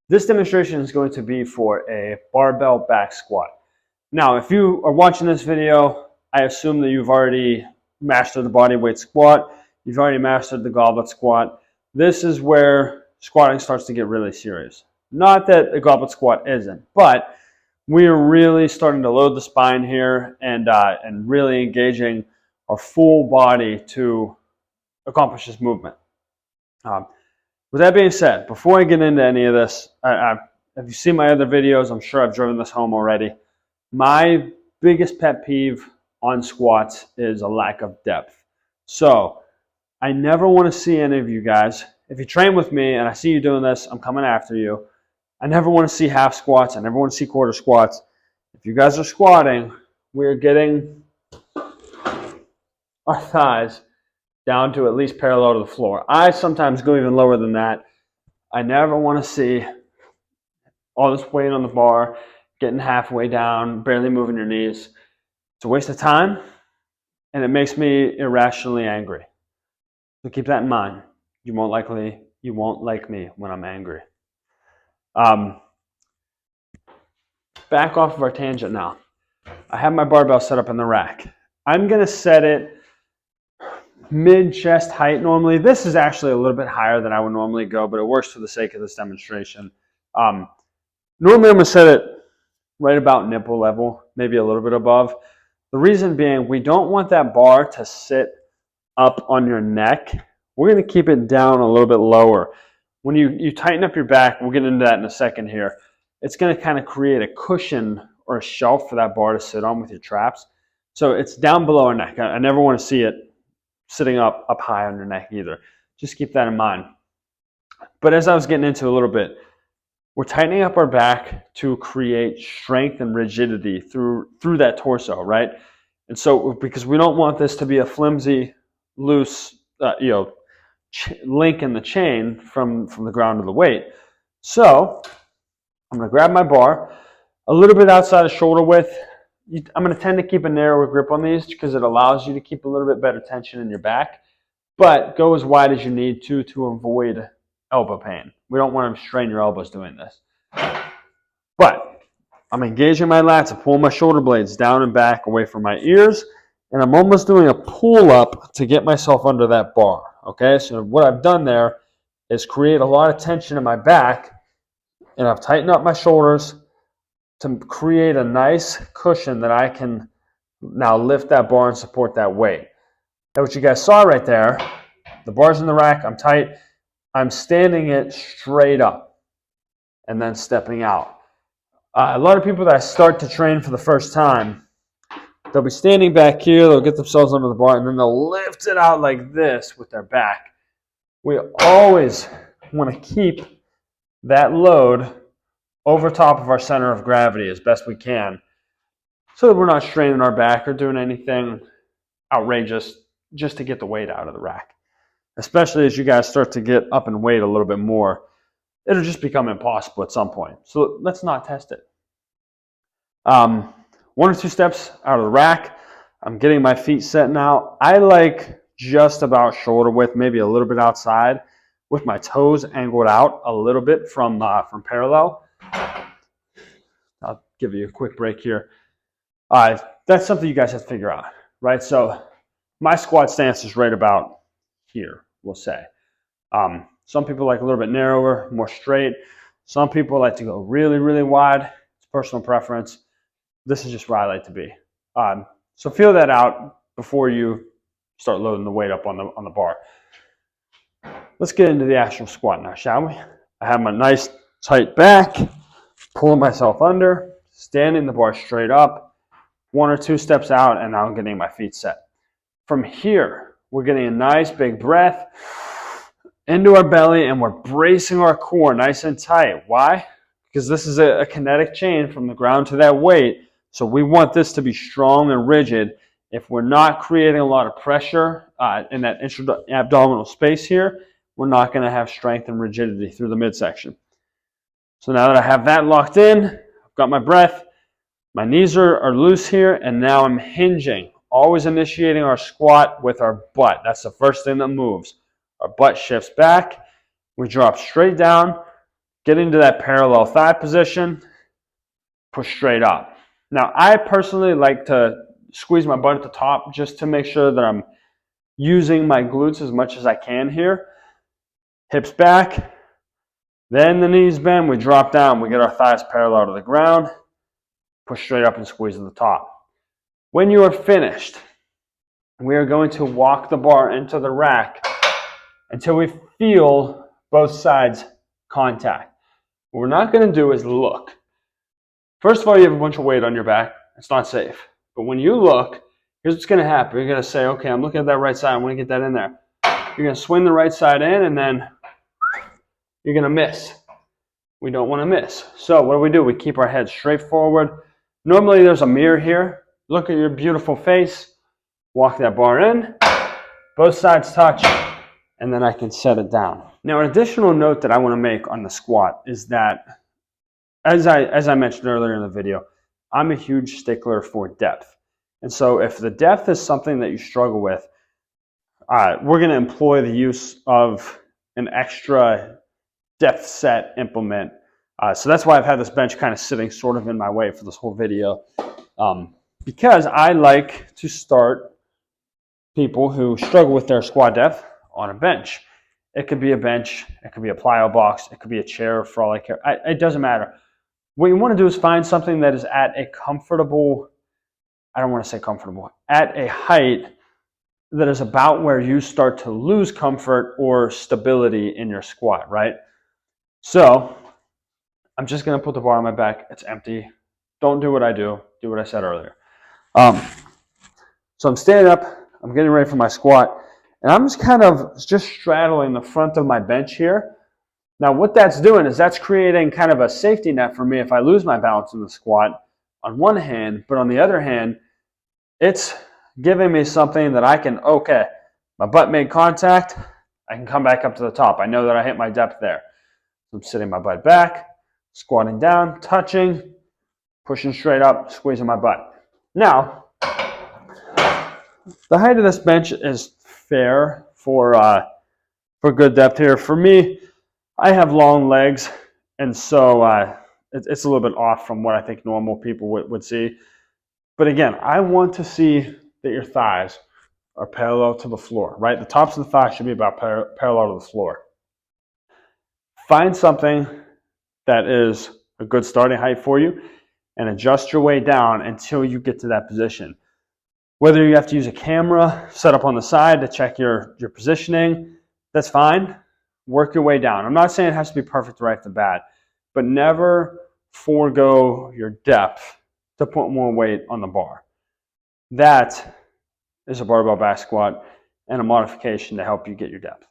This demonstration is going to be for a barbell back squat. Now, if you are watching this video, I assume that you've already mastered the body weight squat. You've already mastered the goblet squat. This is where squatting starts to get really serious. Not that a goblet squat isn't, but we are really starting to load the spine here and really engaging our full body to accomplish this movement. With that being said, before I get into any of this, if you see my other videos, I'm sure I've driven this home already. My biggest pet peeve on squats is a lack of depth. So I never want to see any of you guys, if you train with me and I see you doing this, I'm coming after you. I never want to see half squats. I never want to see quarter squats. If you guys are squatting, we're getting our thighs down to at least parallel to the floor. I sometimes go even lower than that. I never want to see all this weight on the bar, getting halfway down, barely moving your knees. It's a waste of time, and it makes me irrationally angry. So keep that in mind. You won't like me when I'm angry. Back off of our tangent now. I have my barbell set up in the rack. I'm going to set it mid-chest height normally. This is actually a little bit higher than I would normally go, but it works for the sake of this demonstration. Normally I'm going to set it right about nipple level, maybe a little bit above. The reason being, we don't want that bar to sit up on your neck. We're going to keep it down a little bit lower. When you tighten up your back, we'll get into that in a second here, it's going to kind of create a cushion or a shelf for that bar to sit on with your traps. So it's down below our neck. I never want to see it sitting up high on your neck either. Just keep that in mind. But as I was getting into a little bit, we're tightening up our back to create strength and rigidity through that torso, right? And so because we don't want this to be a flimsy, loose, link in the chain from the ground to the weight. So I'm going to grab my bar a little bit outside of shoulder width. I'm going to tend to keep a narrower grip on these because it allows you to keep a little bit better tension in your back, but go as wide as you need to avoid elbow pain. We don't want to strain your elbows doing this. But I'm engaging my lats and pulling my shoulder blades down and back away from my ears, and I'm almost doing a pull up to get myself under that bar. Okay, so what I've done there is create a lot of tension in my back, and I've tightened up my shoulders to create a nice cushion that I can now lift that bar and support that weight. Now what you guys saw right there, the bar's in the rack, I'm tight, I'm standing it straight up and then stepping out. A lot of people that start to train for the first time, they'll be standing back here, they'll get themselves under the bar, and then they'll lift it out like this with their back. We always want to keep that load over top of our center of gravity as best we can so that we're not straining our back or doing anything outrageous just to get the weight out of the rack. Especially as you guys start to get up in weight a little bit more, it'll just become impossible at some point. So let's not test it. 1 or 2 steps out of the rack. I'm getting my feet set now. I like just about shoulder width, maybe a little bit outside, with my toes angled out a little bit from parallel. I'll give you a quick break here. That's something you guys have to figure out, right? So my squat stance is right about here, we'll say. Some people like a little bit narrower, more straight. Some people like to go really, really wide. It's personal preference. This is just where I like to be. So feel that out before you start loading the weight up on the bar. Let's get into the actual squat now, shall we? I have my nice tight back, pulling myself under, standing the bar straight up, 1 or 2 steps out, and now I'm getting my feet set. From here, we're getting a nice big breath into our belly, and we're bracing our core nice and tight. Why? Because this is a kinetic chain from the ground to that weight, so we want this to be strong and rigid. If we're not creating a lot of pressure in that intra-abdominal space here, we're not going to have strength and rigidity through the midsection. So now that I have that locked in, I've got my breath, my knees are loose here, and now I'm hinging. Always initiating our squat with our butt. That's the first thing that moves. Our butt shifts back, we drop straight down, Get into that parallel thigh position, push straight up. Now, I personally like to squeeze my butt at the top just to make sure that I'm using my glutes as much as I can here. Hips back, then the knees bend, we drop down, we get our thighs parallel to the ground, push straight up and squeeze at the top. When you are finished, we are going to walk the bar into the rack until we feel both sides contact. What we're not going to do is look. First of all, you have a bunch of weight on your back. It's not safe. But when you look, here's what's going to happen. You're going to say, okay, I'm looking at that right side. I want to get that in there. You're going to swing the right side in, and then you're going to miss. We don't want to miss. So what do? We keep our head straight forward. Normally, there's a mirror here. Look at your beautiful face. Walk that bar in. Both sides touch, and then I can set it down. Now, an additional note that I want to make on the squat is that, as I mentioned earlier in the video, I'm a huge stickler for depth. And so if the depth is something that you struggle with, we're going to employ the use of an extra depth set implement. So that's why I've had this bench kind of sitting sort of in my way for this whole video. Because I like to start people who struggle with their squat depth on a bench. It could be a bench, it could be a plyo box, it could be a chair for all I care. It doesn't matter. What you want to do is find something that is at a comfortable, I don't want to say comfortable, at a height that is about where you start to lose comfort or stability in your squat, right? So I'm just going to put the bar on my back. It's empty. Don't do what I do. Do what I said earlier. So I'm standing up. I'm getting ready for my squat. And I'm just straddling the front of my bench here. Now what that's doing is that's creating kind of a safety net for me if I lose my balance in the squat on one hand, but on the other hand, it's giving me something that I can, okay, my butt made contact, I can come back up to the top. I know that I hit my depth there. So I'm sitting my butt back, squatting down, touching, pushing straight up, squeezing my butt. Now, the height of this bench is fair for good depth here. For me, I have long legs, and so it's a little bit off from what I think normal people would see. But again, I want to see that your thighs are parallel to the floor, right? The tops of the thighs should be about parallel to the floor. Find something that is a good starting height for you and adjust your way down until you get to that position. Whether you have to use a camera set up on the side to check your positioning, that's fine. Work your way down. I'm not saying it has to be perfect right off the bat, but never forego your depth to put more weight on the bar. That is a barbell back squat and a modification to help you get your depth.